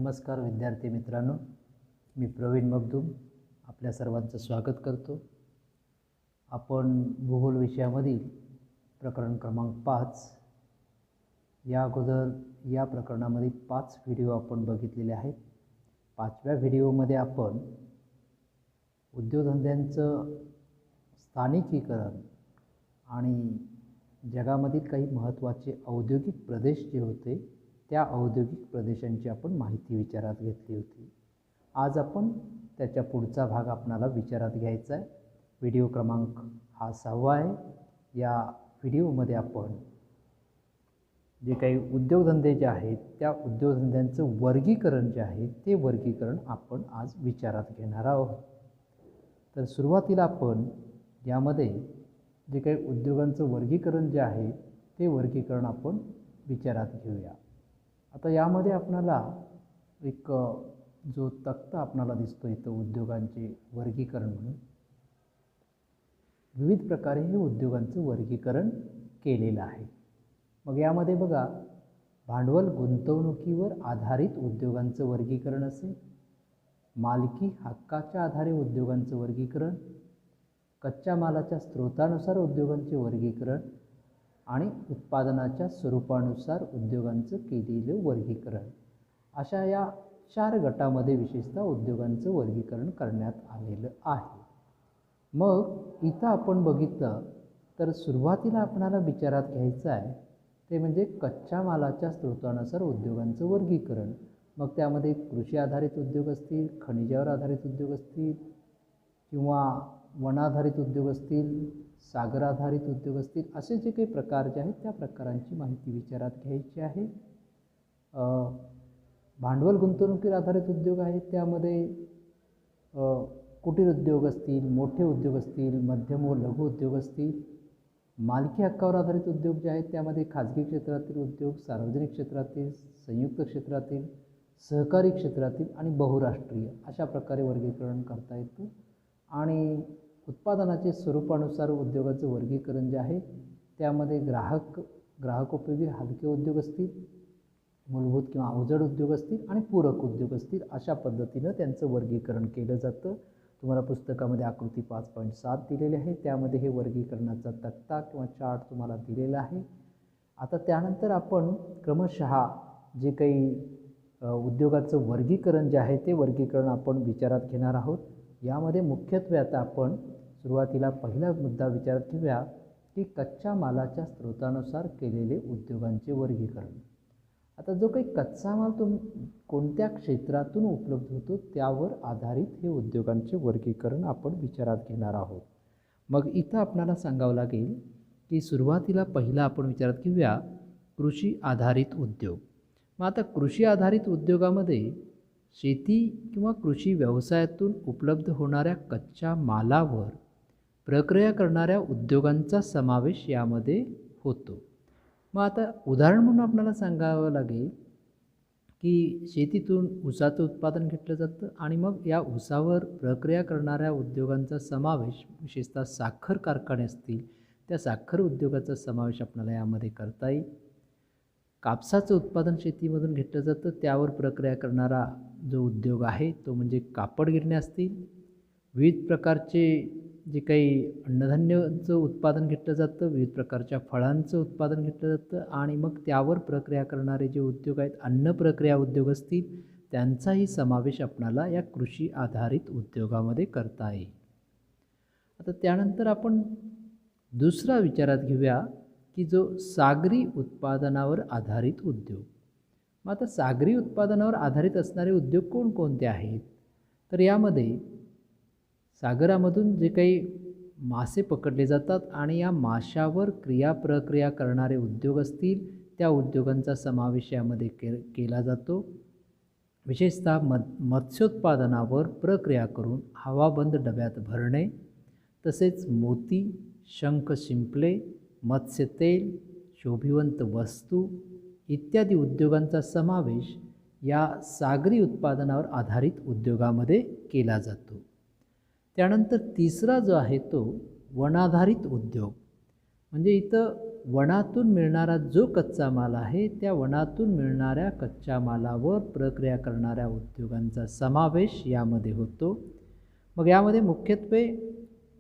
नमस्कार विद्यार्थी मित्रांनो, मी प्रवीण मगदूम आपल्या सर्वांचं स्वागत करतो। आपण भूगोल विषयामधील प्रकरण क्रमांक 5 या अगोदर या प्रकरणामध्ये 5 व्हिडिओ आपण बघितलेले आहेत। 5व्या व्हिडिओमध्ये आपण उद्योगधंद्यांचं स्थानिकीकरण आणि जगामधील काही महत्त्वाचे औद्योगिक प्रदेश जे होते त्या औद्योगिक प्रदेशांची आपण माहिती विचारात घेतली होती। आज आपण त्याच्या पुढचा भाग आपणाला विचारात घ्यायचा आहे। व्हिडिओ क्रमांक हा 6वा आहे। या व्हिडिओमध्ये आपण जे काही उद्योगधंदे जे आहेत त्या उद्योगधंद्यांचं वर्गीकरण जे आहे ते वर्गीकरण आपण आज विचारात घेणार आहोत। तर सुरुवातीला आपण यामध्ये जे काही उद्योगांचं वर्गीकरण जे आहे ते वर्गीकरण आपण विचारात घेऊया। आता यामध्ये आपणाला एक जो तक्ता आपणाला दिसतो इथं उद्योगांचे वर्गीकरण म्हणून विविध प्रकारे हे उद्योगांचं वर्गीकरण केलेलं आहे। मग यामध्ये बघा, भांडवल गुंतवणुकीवर आधारित उद्योगांचं वर्गीकरण असेल, मालकी हक्काच्या आधारे उद्योगांचं वर्गीकरण, कच्च्या मालाच्या स्रोतानुसार उद्योगांचे वर्गीकरण आणि उत्पादनाच्या स्वरूपानुसार उद्योगांचं केलेलं वर्गीकरण, अशा या 4 गटामध्ये विशेषतः उद्योगांचं वर्गीकरण करण्यात आलेलं आहे। मग इथं आपण बघितलं तर सुरुवातीला आपणाला विचारात घ्यायचं आहे ते म्हणजे कच्च्या मालाच्या स्रोतानुसार उद्योगांचं वर्गीकरण। मग त्यामध्ये कृषी आधारित उद्योग असतील, खनिजावर आधारित उद्योग असतील किंवा वनाधारित उद्योग असतील, सागर आधारित उद्योग असतील, असे जे काही प्रकार जे आहेत त्या प्रकारांची माहिती विचारात घ्यायची आहे। भांडवल गुंतवणुकीवर आधारित उद्योग आहेत त्यामध्ये कुटीर उद्योग असतील, मोठे उद्योग असतील, मध्यम व लघु उद्योग असतील। मालकी हक्कावर आधारित उद्योग जे आहेत त्यामध्ये खाजगी क्षेत्रातील उद्योग, सार्वजनिक क्षेत्रातील, संयुक्त क्षेत्रातील, सहकारी क्षेत्रातील आणि बहुराष्ट्रीय अशा प्रकारे वर्गीकरण करता येतं। आणि उत्पादनाचे स्वरूपानुसार उद्योगाचं वर्गीकरण जे आहे त्यामध्ये ग्राहकोपयोगी हलके उद्योग असतील, मूलभूत किंवा अवजड उद्योग असतील आणि पूरक उद्योग असतील, अशा पद्धतीनं त्यांचं वर्गीकरण केलं जातं। तुम्हाला पुस्तकामध्ये आकृती 5.7 दिलेली आहे, त्यामध्ये हे वर्गीकरणाचा तक्ता किंवा चार्ट तुम्हाला दिलेला आहे। आता त्यानंतर आपण क्रमशः जे काही उद्योगाचं वर्गीकरण जे आहे ते वर्गीकरण आपण विचारात घेणार आहोत। यामध्ये मुख्यत्वे आता आपण सुरुवातीला पहिला मुद्दा विचारात घेऊया की कच्च्या मालाच्या स्रोतानुसार केलेले उद्योगांचे वर्गीकरण। आता जो काही कच्चा माल कोणत्या क्षेत्रातून उपलब्ध होतो त्यावर आधारित हे उद्योगांचे वर्गीकरण आपण विचारात घेणार आहोत। मग इथं आपल्याला सांगावं लागेल की सुरुवातीला पहिला आपण विचारात घेऊया कृषी आधारित उद्योग। मग आता कृषी आधारित उद्योगामध्ये शेती किंवा कृषी व्यवसायातून उपलब्ध होणाऱ्या कच्च्या मालावर प्रक्रिया करणाऱ्या उद्योगांचा समावेश यामध्ये होतो। मग आता उदाहरण म्हणून आपल्याला सांगावं लागेल की शेतीतून ऊसाचं उत्पादन घेतलं जातं आणि मग या ऊसावर प्रक्रिया करणाऱ्या उद्योगांचा समावेश विशेषतः साखर कारखाने असतील त्या साखर उद्योगाचा समावेश आपल्याला यामध्ये करता येईल। कापसाचं उत्पादन शेतीमधून घेतलं जातं, त्यावर प्रक्रिया करणारा जो उद्योग आहे तो म्हणजे कापड गिरण्या असतील। विविध प्रकारचे जे काही अन्नधान्याचं उत्पादन घेतलं जातं, विविध प्रकारच्या फळांचं उत्पादन घेतलं जातं आणि मग त्यावर प्रक्रिया करणारे जे उद्योग आहेत, अन्न प्रक्रिया उद्योग असतील, त्यांचाही समावेश आपल्याला या कृषी आधारित उद्योगामध्ये करता येईल। आता त्यानंतर आपण दुसरा विचारात घेऊया की जो सागरी उत्पादनावर आधारित उद्योग। मग आता सागरी उत्पादनावर आधारित असणारे उद्योग कोणकोणते आहेत, तर यामध्ये सागरामधून जे काही मासे पकडले जातात आणि या माशावर क्रियाप्रक्रिया करणारे उद्योग असतील त्या उद्योगांचा समावेश यामध्ये केला जातो। विशेषतः मत्स्योत्पादनावर प्रक्रिया करून हवाबंद डब्यात भरणे, तसेच मोती, शंख शिंपले, मत्स्य तेल, शोभिवंत वस्तू इत्यादी उद्योगांचा समावेश या सागरी उत्पादनावर आधारित उद्योगामध्ये केला जातो। त्यानंतर तिसरा जो आहे तो वनाधारित उद्योग, म्हणजे इथं वनातून मिळणारा जो कच्चा माल आहे त्या वनातून मिळणाऱ्या कच्च्या मालावर प्रक्रिया करणाऱ्या उद्योगांचा समावेश यामध्ये होतो. मग यामध्ये मुख्यत्वे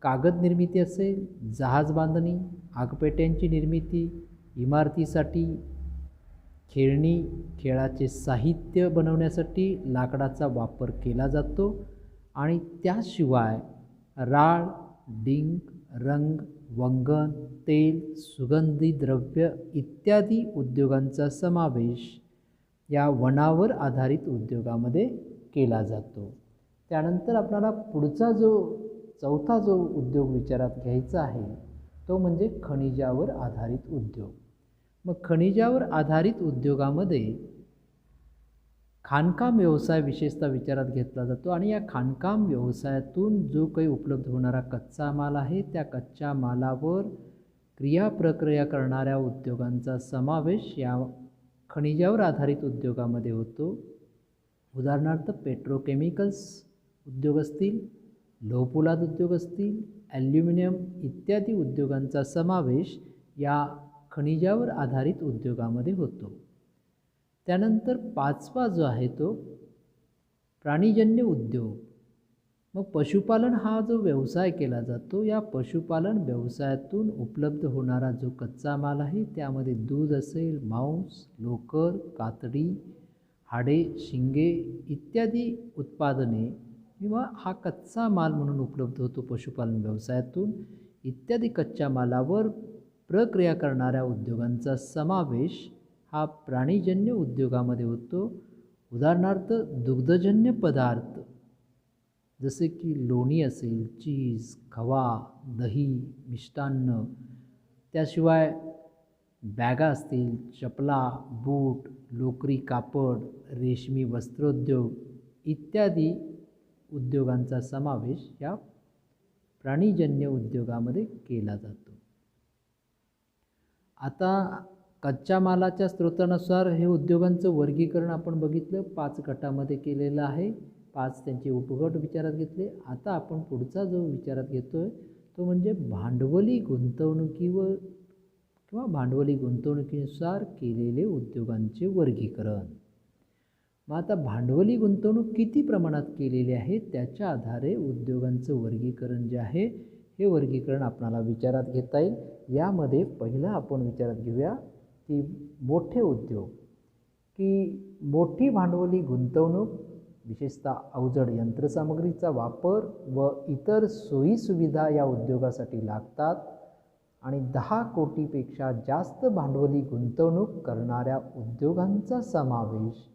कागद निर्मिती असेल, जहाज बांधणी, आगपेट्यांची निर्मिती, इमारतीसाठी खेळणी, खेळाचे साहित्य बनवण्यासाठी लाकडाचा वापर केला जातो आणि त्याशिवाय राळ, डिंक, रंग, वंगण, तेल, सुगंधी द्रव्य इत्यादी उद्योगांचा समावेश या वनावर आधारित उद्योगामध्ये केला जातो. त्यानंतर आपल्याला पुढचा चौथा जो उद्योग विचारात घ्यायचा आहे तो म्हणजे खनिजावर आधारित उद्योग. मग खनिजावर आधारित उद्योगामध्ये खाणकाम व्यवसाय विशेषतः विचारात घेतला जातो आणि या खाणकाम व्यवसायातून जो काही उपलब्ध होणारा कच्चा माल आहे त्या कच्च्या मालावर प्रक्रिया करणाऱ्या उद्योगांचा समावेश या खनिजावर आधारित उद्योगामध्ये होतो. उदाहरणार्थ पेट्रोकेमिकल्स उद्योग असतील, लोहपोलाद उद्योग असतील, ॲल्युमिनियम इत्यादी उद्योगांचा समावेश या खनिजावर आधारित उद्योगामध्ये होतो. त्यानंतर पाचवा जो आहे तो प्राणीजन्य उद्योग. मग पशुपालन हा जो व्यवसाय केला जातो या पशुपालन व्यवसायातून उपलब्ध होणारा जो कच्चा माल आहे त्यामध्ये दूध असेल, मांस, लोकर, कातडी, हाडे, शिंगे इत्यादी उत्पादने किंवा हा कच्चा माल म्हणून उपलब्ध होतो पशुपालन व्यवसायातून. इत्यादी कच्च्या मालावर प्रक्रिया करणाऱ्या उद्योगांचा समावेश हा प्राणीजन्य उद्योगामध्ये होतो. उदाहरणार्थ दुग्धजन्य पदार्थ जसे की लोणी असेल, चीज, खवा, दही, मिष्टान्न, त्याशिवाय बॅगा असतील, चपला, बूट, लोकरी कापड, रेशमी वस्त्रोद्योग इत्यादी उद्योगांचा समावेश या प्राणीजन्य उद्योगामध्ये केला जातो. आता कच्च्या मालाच्या स्रोतानुसार हे उद्योगांचं वर्गीकरण आपण बघितलं, 5 गटामध्ये केलेलं आहे. 5 त्यांचे उपगट विचारात घेतले. आता आपण पुढचा जो विचारात घेतोय तो म्हणजे भांडवली गुंतवणुकीवर किंवा भांडवली गुंतवणुकीनुसार केलेले उद्योगांचे वर्गीकरण. मग आता भांडवली गुंतवणूक किती प्रमाणात केलेली आहे त्याच्या आधारे उद्योगांचं वर्गीकरण जे आहे हे वर्गीकरण आपल्याला विचारात घेता येईल. यामध्ये पहिला आपण विचारात घेऊया की मोठे उद्योग, की मोठी भांडवली गुंतवणूक विशेषतः अवजड यंत्रसामग्रीचा वापर व इतर सोयीसुविधा या उद्योगासाठी लागतात आणि 10 कोटीपेक्षा जास्त भांडवली गुंतवणूक करणाऱ्या उद्योगांचा समावेश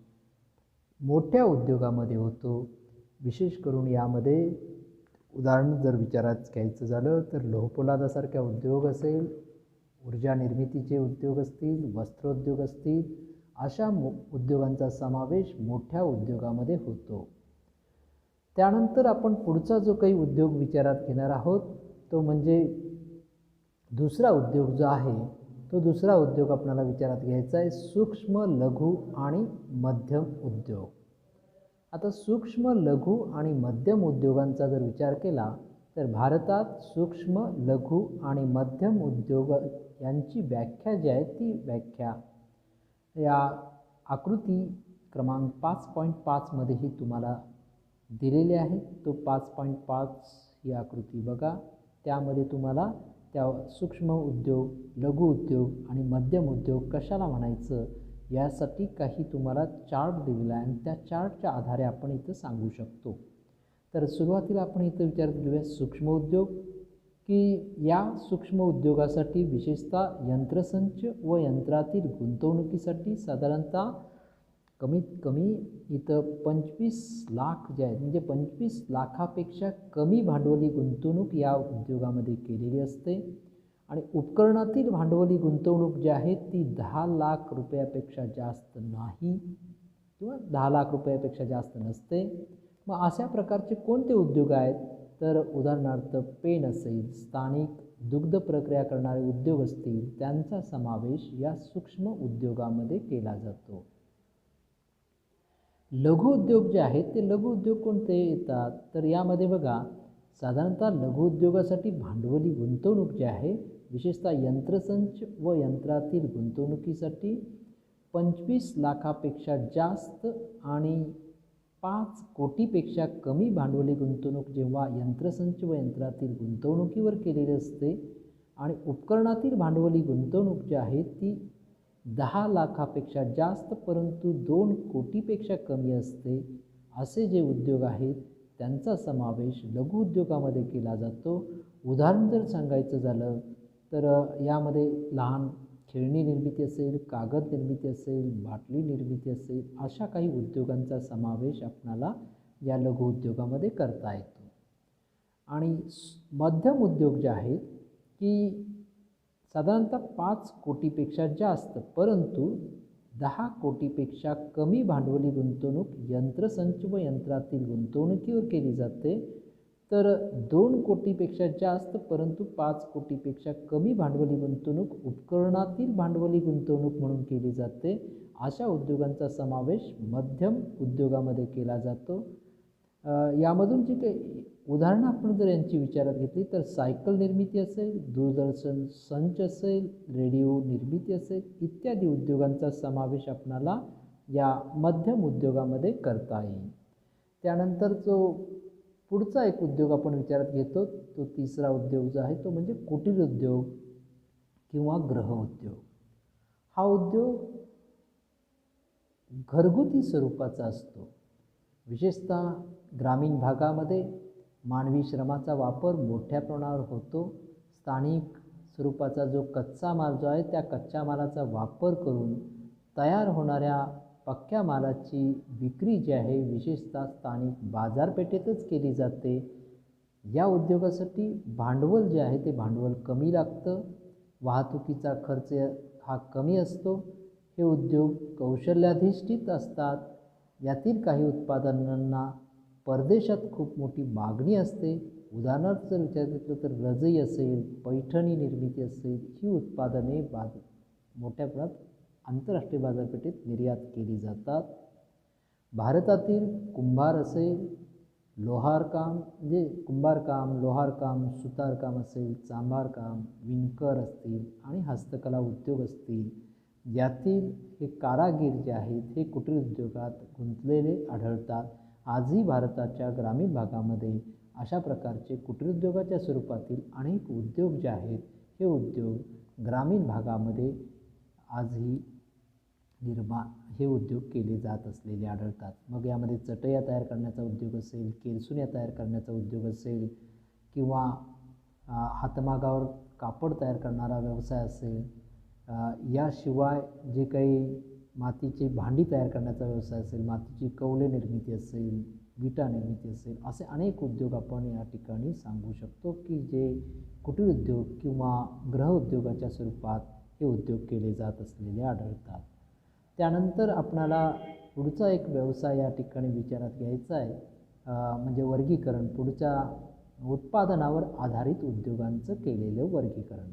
मोठ्या उद्योगामध्ये होतो. विशेष करून यामध्ये उदाहरण जर विचारात घ्यायचं झालं तर लोहपोलादासारख्या उद्योग असेल, ऊर्जा निर्मितीचे उद्योग असतील, वस्त्रोद्योग असतील, अशा उद्योगांचा समावेश मोठ्या उद्योगामध्ये होतो. त्यानंतर आपण पुढचा जो काही उद्योग विचारात घेणार आहोत तो म्हणजे दुसरा उद्योग जो आहे तो दुसरा उद्योग आपल्याला विचारात घ्यायचा आहे सूक्ष्म, लघु आणि मध्यम उद्योग. आता सूक्ष्म, लघु आणि मध्यम उद्योगांचा जर विचार केला तर भारतात सूक्ष्म, लघु आणि मध्यम उद्योग यांची व्याख्या जी आहे ती व्याख्या या आकृती क्रमांक 5.5 मध्येही तुम्हाला दिलेली आहे. तो 5.5 ही आकृती बघा. त्यामध्ये तुम्हाला त्या सूक्ष्म उद्योग, लघु उद्योग आणि मध्यम उद्योग कशाला म्हणायचं यासाठी काही तुम्हाला चार्ट दिलेला आहे आणि त्या चार्टच्या आधारे आपण इथं सांगू शकतो. तर सुरुवातीला आपण इथं विचारात घेऊया सूक्ष्म उद्योग, की या सूक्ष्म उद्योगासाठी विशेषतः यंत्रसंच व यंत्रातील गुंतवणुकीसाठी साधारणतः कमीत कमी इथं 25 लाख जे आहेत म्हणजे 25 लाखापेक्षा कमी भांडवली गुंतवणूक या उद्योगामध्ये केलेली असते आणि उपकरणातील भांडवली गुंतवणूक जी आहे ती 10 लाख रुपयापेक्षा जास्त नाही किंवा 10 लाख रुपयापेक्षा जास्त नसते. मग अशा प्रकारचे कोणते उद्योग आहेत तर उदाहरणार्थ पेन असेल, स्थानिक दुग्ध प्रक्रिया करणारे उद्योग असतील त्यांचा समावेश या सूक्ष्म उद्योगामध्ये केला जातो. लघु उद्योग जे आहेत ते लघु उद्योग कोणते येतात तर यामध्ये बघा साधारणतः लघु उद्योगासाठी भांडवली गुंतवणूक जी आहे विशेषतः यंत्रसंच व यंत्रातील गुंतवणुकीसाठी 25 लाखापेक्षा जास्त आणि 5 कोटीपेक्षा कमी भांडवली गुंतवणूक जेव्हा यंत्रसंच व यंत्रातील गुंतवणुकीवर केलेली असते आणि उपकरणातील भांडवली गुंतवणूक जी आहे ती 10 लाखापेक्षा जास्त परंतु 2 कोटीपेक्षा कमी असते, असे जे उद्योग आहेत त्यांचा समावेश लघु उद्योगामध्ये केला जातो. उदाहरण जर सांगायचं झालं तर यामध्ये लहान खेळणी निर्मिती असेल, कागद निर्मिती असेल, बाटली निर्मिती असेल, अशा काही उद्योगांचा समावेश आपणाला या लघु उद्योगामध्ये करता येतो. आणि मध्यम उद्योग जे आहेत की साधारणतः 5 कोटीपेक्षा जास्त परंतु 10 कोटीपेक्षा कमी भांडवली गुंतवणूक यंत्रसंच व यंत्रातील गुंतवणुकीवर केली जाते, तर 2 कोटीपेक्षा जास्त परंतु 5 कोटीपेक्षा कमी भांडवली गुंतवणूक उपकरणातील भांडवली गुंतवणूक म्हणून केली जाते. अशा उद्योगांचा समावेश मध्यम उद्योगामध्ये केला जातो. यामधून जी काही उदाहरणं आपण जर यांची विचारात घेतली तर सायकल निर्मिती असेल, दूरदर्शन संच असेल, रेडिओ निर्मिती असेल इत्यादी उद्योगांचा समावेश आपणाला या मध्यम उद्योगामध्ये करता येईल. त्यानंतर जो पुढचा एक उद्योग आपण विचारात घेतो तो तिसरा उद्योग जो आहे तो म्हणजे कुटीर उद्योग किंवा गृह उद्योग. हा उद्योग घरगुती स्वरूपाचा असतो. विशेषतः ग्रामीण भागामध्ये मानवी श्रमाचा वापर मोठ्या प्रमाणावर होतो. स्थानिक स्वरूपाचा जो कच्चा माल जो आहे त्या कच्च्या मालाचा वापर करून तयार होणाऱ्या पक्क्या मालाची विक्री जी आहे विशेषतः स्थानिक बाजारपेठेतच केली जाते. या उद्योगासाठी भांडवल जे आहे ते भांडवल कमी लागतं, वाहतुकीचा खर्च हा कमी असतो. हे उद्योग कौशल्याधिष्ठित असतात. यातील काही उत्पादनांना परदेशात खूप मोठी मागणी असते. उदाहरणार्थ जर विचार घेतलं तर रजई असेल, पैठणी निर्मिती असेल, ही उत्पादने मोठ्या प्रमाणात आंतरराष्ट्रीय बाजारपेठेत निर्यात केली जातात. भारतातील कुंभार असेल, लोहारकाम म्हणजे कुंभारकाम, लोहारकाम, सुतारकाम असेल, चांभारकाम, विणकर असतील आणि हस्तकला उद्योग असतील, यातील हे कारागीर जे आहेत हे कुटीर उद्योगात गुंतलेले आढळतात. आजही भारताच्या ग्रामीण भागामध्ये अशा प्रकारचे कुटीर उद्योगाच्या स्वरूपातील अनेक उद्योग जे आहेत हे उद्योग ग्रामीण भागामध्ये आजही हे उद्योग केले जात असलेले आढळतात. मग यामध्ये चटया तयार करण्याचा उद्योग असेल, केरसुण्या तयार करण्याचा उद्योग असेल किंवा हातमागावर कापड तयार करणारा व्यवसाय असेल, याशिवाय जे काही मातीची भांडी तयार करण्याचा व्यवसाय असेल, मातीची कौले निर्मिती असेल, विटा निर्मिती असेल, असे अनेक उद्योग आपण या ठिकाणी सांगू शकतो की जे कुटीर उद्योग किंवा गृह उद्योगाच्या स्वरूपात हे उद्योग केले जात असलेले आढळतात. त्यानंतर आपणाला पुढचा एक व्यवसाय या ठिकाणी विचारात घ्यायचा आहे, म्हणजे वर्गीकरण. पुढच्या उत्पादनावर आधारित उद्योगांचं केलेलं वर्गीकरण.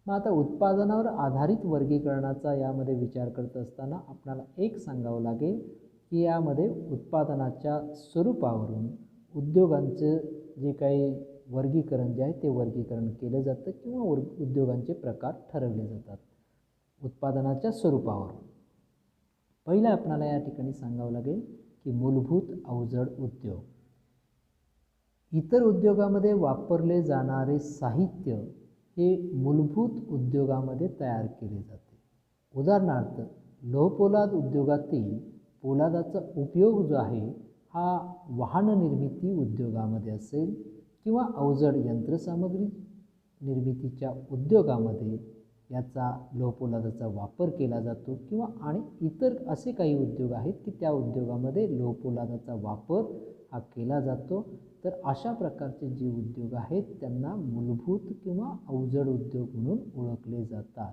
मग आता उत्पादनावर आधारित वर्गीकरणाचा यामध्ये विचार करत असताना आपल्याला एक सांगावं लागेल की यामध्ये उत्पादनाच्या स्वरूपावरून उद्योगांचं जे काही वर्गीकरण जे आहे ते वर्गीकरण केलं जातं किंवा उद्योगांचे प्रकार ठरवले जातात उत्पादनाच्या स्वरूपावरून. पहिलं आपल्याला या ठिकाणी सांगावं लागेल की मूलभूत अवजड उद्योग. इतर उद्योगामध्ये वापरले जाणारे साहित्य हे मूलभूत उद्योगामध्ये तयार केले जाते. उदाहरणार्थ लोहपोलाद उद्योगातील पोलादाचा उपयोग जो आहे हा वाहन निर्मिती उद्योगामध्ये असेल किंवा अवजड यंत्रसामग्री निर्मितीच्या उद्योगामध्ये याचा लोहपोलादाचा वापर केला जातो किंवा आणि इतर असे काही उद्योग आहेत की त्या उद्योगामध्ये लोहपोलादाचा वापर हा केला जातो. तर अशा प्रकारचे जे उद्योग आहेत त्यांना मूलभूत किंवा अवजड उद्योग म्हणून ओळखले जातात.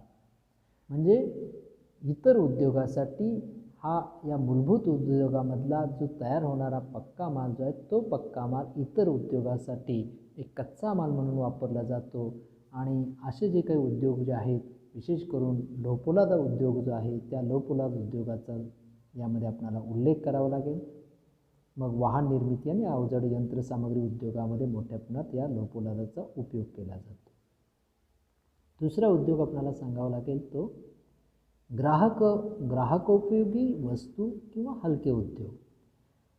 म्हणजे इतर उद्योगासाठी हा या मूलभूत उद्योगामधला जो तयार होणारा पक्का माल जो आहे तो पक्का माल इतर उद्योगासाठी एक कच्चा माल म्हणून वापरला जातो. आणि असे जे काही उद्योग जे आहेत विशेष करून लोहपोलाद उद्योग जो आहे त्या लोहपोलाद उद्योगाचा यामध्ये आपल्याला उल्लेख करावा लागेल. मग वाहन निर्मिती आणि अवजड यंत्रसामग्री उद्योगामध्ये मोठ्या प्रमाणात या लोहपोलादाचा उपयोग केला जातो. दुसरा उद्योग आपल्याला सांगावा लागेल तो ग्राहकोपयोगी वस्तू किंवा हलके उद्योग.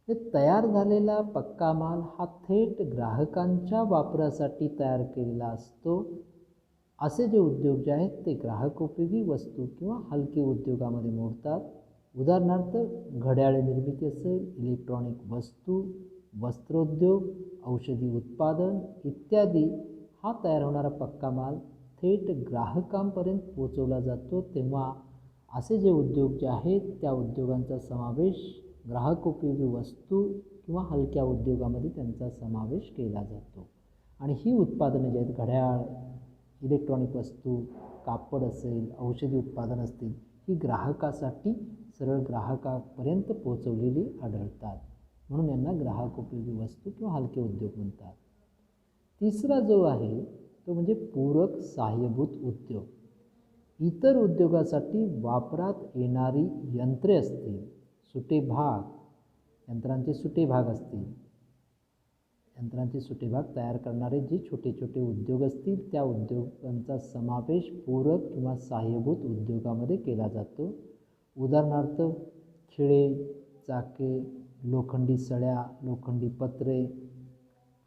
हे तयार झालेला पक्का माल हा थेट ग्राहकांच्या वापरासाठी तयार केलेला असतो. असे जे उद्योग जे आहेत ते ग्राहकोपयोगी वस्तू किंवा हलके उद्योगामध्ये मोडतात. उदाहरणार्थ घड्याळ निर्मिती असेल, इलेक्ट्रॉनिक वस्तू, वस्त्रोद्योग, औषधी उत्पादन इत्यादी. हा तयार होणारा पक्का माल थेट ग्राहकांपर्यंत पोचवला जातो. तेव्हा असे जे उद्योग जे आहेत त्या उद्योगांचा समावेश ग्राहकोपयोगी वस्तू किंवा हलक्या उद्योगामध्ये त्यांचा समावेश केला जातो. आणि ही उत्पादने जे आहेत घड्याळ, इलेक्ट्रॉनिक वस्तू, कापड असेल, औषधी उत्पादन असतील, ही ग्राहकासाठी सरळ ग्राहकापर्यंत पोचवलेली आढळतात. म्हणून यांना ग्राहकोपयोगी वस्तू किंवा हलके उद्योग म्हणतात. तिसरा जो आहे तो म्हणजे पूरक सहाय्यभूत उद्योग. इतर उद्योगासाठी वापरात येणारी यंत्रे असतील, यंत्रांचे सुटे भाग असतील, यंत्रांचे सुटे भाग तयार करणारे जे छोटे छोटे उद्योग असतील त्या उद्योगांचा समावेश पूरक किंवा सहाय्यभूत उद्योगामध्ये केला जातो. उदाहरणार्थ खिळे, चाके, लोखंडी सळ्या, लोखंडी पत्रे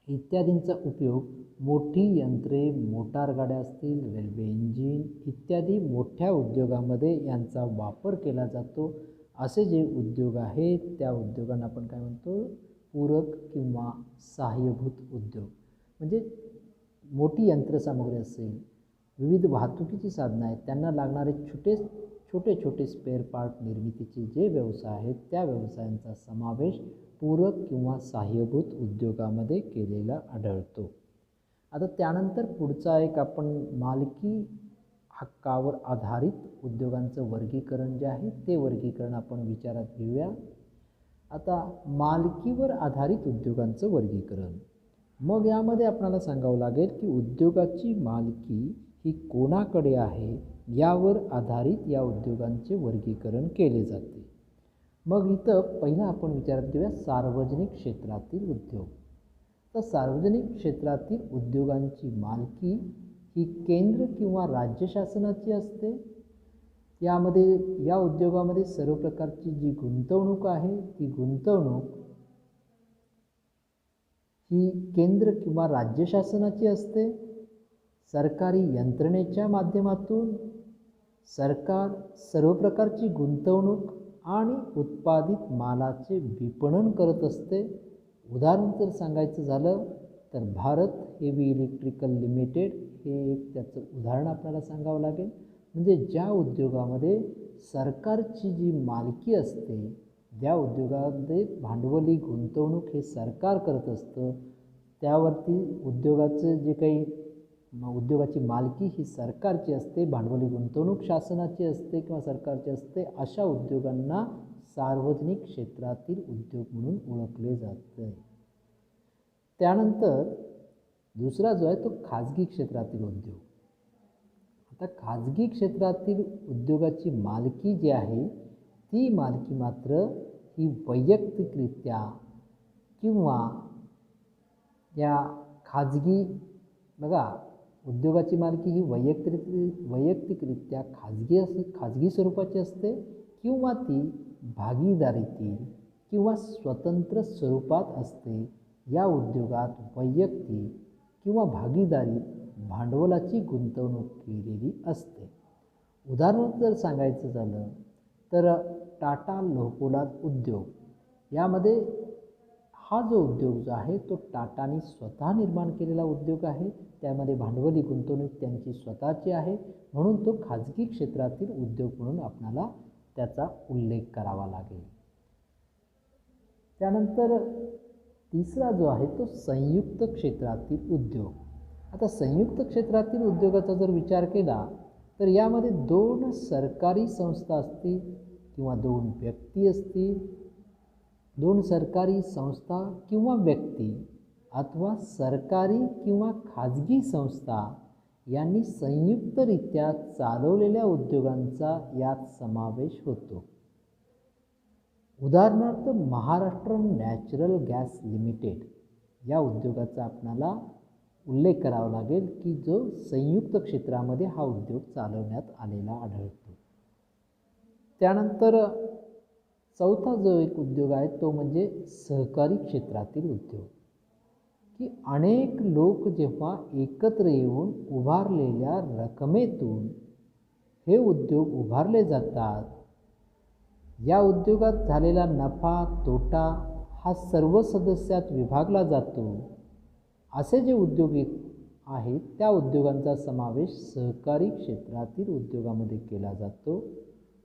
इत्यादींचा उपयोग मोठी यंत्रे, मोटार गाड्या असतील, रेल्वे इंजिन इत्यादी मोठ्या उद्योगामध्ये यांचा वापर केला जातो. असे जे उद्योग आहेत त्या उद्योगांना आपण काय म्हणतो, पूरक किंवा सहाय्यभूत उद्योग. म्हणजे मोठी यंत्रसामुग्री असेल, विविध वाहतुकीची साधनं आहेत, त्यांना लागणारे छोटे छोटे स्पेअर पार्ट निर्मितीचे जे व्यवसाय आहेत त्या व्यवसायांचा समावेश पूरक किंवा सहाय्यभूत उद्योगामध्ये केलेला आढळतो. आता त्यानंतर पुढचा एक आपण मालकी हक्कावर आधारित उद्योगांचं वर्गीकरण जे आहे ते वर्गीकरण आपण विचारात घेऊया. आता मालकीवर आधारित उद्योगांचं वर्गीकरण. मग यामध्ये आपल्याला सांगावं लागेल की उद्योगाची मालकी ही कोणाकडे आहे यावर आधारित या उद्योगांचे वर्गीकरण केले जाते. मग इथं पहिला आपण विचारात घेऊया सार्वजनिक क्षेत्रातील उद्योग. तर सार्वजनिक क्षेत्रातील उद्योगांची मालकी ही केंद्र किंवा राज्य शासनाची असते. या उद्योगामध्ये सर्व प्रकारची जी गुंतवणूक आहे ती गुंतवणूक ही केंद्र किंवा राज्य शासनाची असते. सरकारी यंत्रणेच्या माध्यमातून सरकार सर्व प्रकारची गुंतवणूक आणि उत्पादित मालाचे विपणन करत असते. उदाहरण जर सांगायचं झालं तर भारत हेवी इलेक्ट्रिकल लिमिटेड हे एक त्याचं उदाहरण आपल्याला सांगावं लागेल. म्हणजे ज्या उद्योगामध्ये सरकारची जी मालकी असते, ज्या उद्योगामध्ये भांडवली गुंतवणूक हे सरकार करत असतं, त्यावरती उद्योगाची मालकी ही सरकारची असते, भांडवली गुंतवणूक शासनाची असते किंवा सरकारची असते. अशा उद्योगांना सार्वजनिक क्षेत्रातील उद्योग म्हणून ओळखले जाते. त्यानंतर दुसरा जो आहे तो खाजगी क्षेत्रातील उद्योग. आता खाजगी क्षेत्रातील उद्योगाची मालकी जी आहे ती मालकी मात्र ही वैयक्तिकरित्या किंवा या उद्योगाची मालकी ही वैयक्तिकरित्या खाजगी स्वरूपाची असते किंवा ती भागीदारीतील किंवा स्वतंत्र स्वरूपात असते. या उद्योगात वैयक्तिक किंवा भागीदारीत भांडवलाची गुंतवणूक केलेली असते. उदाहरण जर सांगायचं झालं तर टाटा लोहपोलाद उद्योग यामध्ये हा जो उद्योग जो आहे तो टाटाने स्वतः निर्माण केलेला उद्योग आहे. त्यामध्ये भांडवली गुंतवणूक त्यांची स्वतःची आहे, म्हणून तो खाजगी क्षेत्रातील उद्योग म्हणून आपल्याला त्याचा उल्लेख करावा लागेल. त्यानंतर तिसरा जो आहे तो संयुक्त क्षेत्रातील उद्योग. आता संयुक्त क्षेत्रातील उद्योगाचा जर विचार केला तर यामध्ये 2 सरकारी संस्था असतील किंवा 2 व्यक्ती असतील. 2 सरकारी संस्था किंवा व्यक्ती अथवा सरकारी किंवा खाजगी संस्था यांनी संयुक्तरित्या चालवलेल्या उद्योगांचा यात समावेश होतो. उदाहरणार्थ महाराष्ट्र नॅचरल गॅस लिमिटेड या उद्योगाचा आपल्याला उल्लेख करावा लागेल की जो संयुक्त क्षेत्रामध्ये हा उद्योग चालवण्यात आलेला आढळतो. त्यानंतर चौथा जो एक उद्योग आहे तो म्हणजे सहकारी क्षेत्रातील उद्योग, की अनेक लोक जेव्हा एकत्र येऊन उभारलेल्या रकमेतून हे उद्योग उभारले जातात. या उद्योगात झालेला नफा तोटा हा सर्व सदस्यात विभागला जातो. असे जे उद्योग आहेत त्या उद्योगांचा समावेश सहकारी क्षेत्रातील उद्योगामध्ये केला जातो.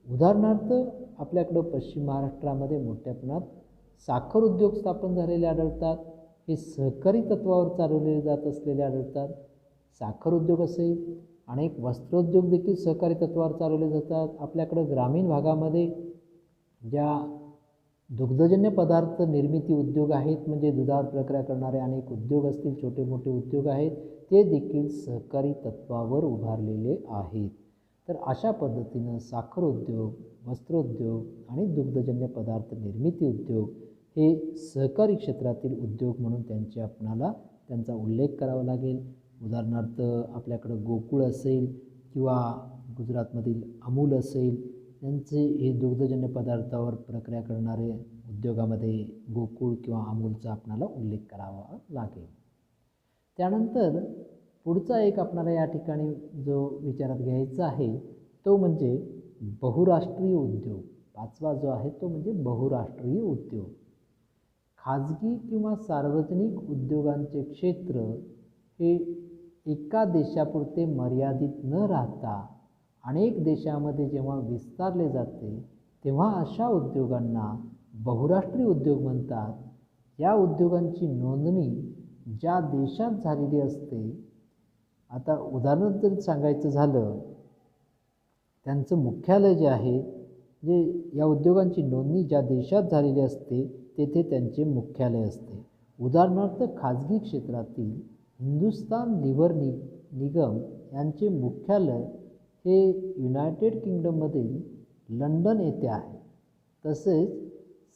उदाहरणार्थ आपल्याकडं पश्चिम महाराष्ट्रामध्ये मोठ्या प्रमाणात साखर उद्योग स्थापन झालेले आढळतात. हे सहकारी तत्वावर चालवले जात असलेले आढळतात. साखर उद्योग असेल, अनेक वस्त्रोद्योग देखील सहकारी तत्वावर चालवले जातात. आपल्याकडं ग्रामीण भागामध्ये ज्या दुग्धजन्य पदार्थ निर्मिती उद्योग आहेत, म्हणजे दुधावर प्रक्रिया करणारे अनेक उद्योग असतील, छोटे मोठे उद्योग आहेत, ते देखील सहकारी तत्वावर उभारलेले आहेत. तर अशा पद्धतीनं साखर उद्योग, वस्त्रोद्योग आणि दुग्धजन्य पदार्थ निर्मिती उद्योग हे सहकारी क्षेत्रातील उद्योग म्हणून त्यांचा उल्लेख करावा लागेल. उदाहरणार्थ आपल्याकडं गोकुळ असेल किंवा गुजरातमधील अमूल असेल, यांचे हे दुग्धजन्य पदार्थावर प्रक्रिया करणारे उद्योगामध्ये गोकुळ किंवा अमूलचा आपणाला उल्लेख करावा लागेल. त्यानंतर पुढचा एक आपणाला या ठिकाणी जो विचारात घ्यायचा आहे तो म्हणजे बहुराष्ट्रीय उद्योग. पाचवा जो आहे तो म्हणजे बहुराष्ट्रीय उद्योग. खाजगी किंवा सार्वजनिक उद्योगांचे क्षेत्र हे एका देशापुरते मर्यादित न राहता अनेक देशामध्ये जेव्हा विस्तारले जाते तेव्हा अशा उद्योगांना बहुराष्ट्रीय उद्योग म्हणतात. या उद्योगांची नोंदणी ज्या देशात झालेली असते, आता उदाहरण जर सांगायचं झालं, त्यांचं मुख्यालय जे आहे, जे या उद्योगांची नोंदणी ज्या देशात झालेली असते तेथे त्यांचे मुख्यालय असते. उदाहरणार्थ खाजगी क्षेत्रातील हिंदुस्तान लिव्हर निगम यांचे मुख्यालय हे युनायटेड किंगडममधील लंडन येथे आहे. तसेच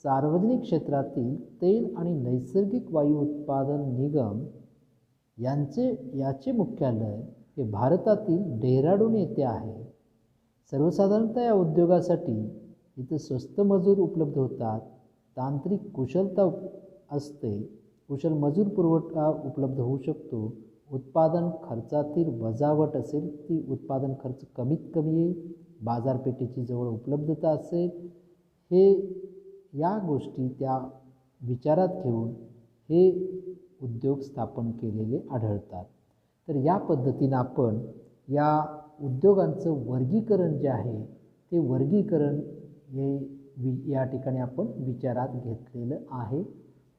सार्वजनिक क्षेत्रातील तेल आणि नैसर्गिक वायू उत्पादन निगम याचे मुख्यालय हे भारतातील डेहराडून येथे आहे. सर्वसाधारणतः या उद्योगासाठी इथे स्वस्त मजूर उपलब्ध होतात, तांत्रिक कुशलता असते, कुशल मजूर पुरवठा उपलब्ध होऊ शकतो. उत्पादन खर्चातील वजावट असेल ती उत्पादन खर्च कमीत कमी येईल, बाजारपेठेची जवळ उपलब्धता असेल, हे या गोष्टी त्या विचारात घेऊन हे उद्योग स्थापन केलेले आढळतात. तर या पद्धतीनं आपण या उद्योगांचं वर्गीकरण जे आहे ते वर्गीकरण या ठिकाणी आपण विचारात घेतलेलं आहे.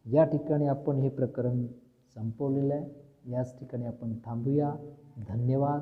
या ठिकाणी आपण हे प्रकरण संपवलेलं आहे. याच ठिकाणी आपण थांबूया. धन्यवाद.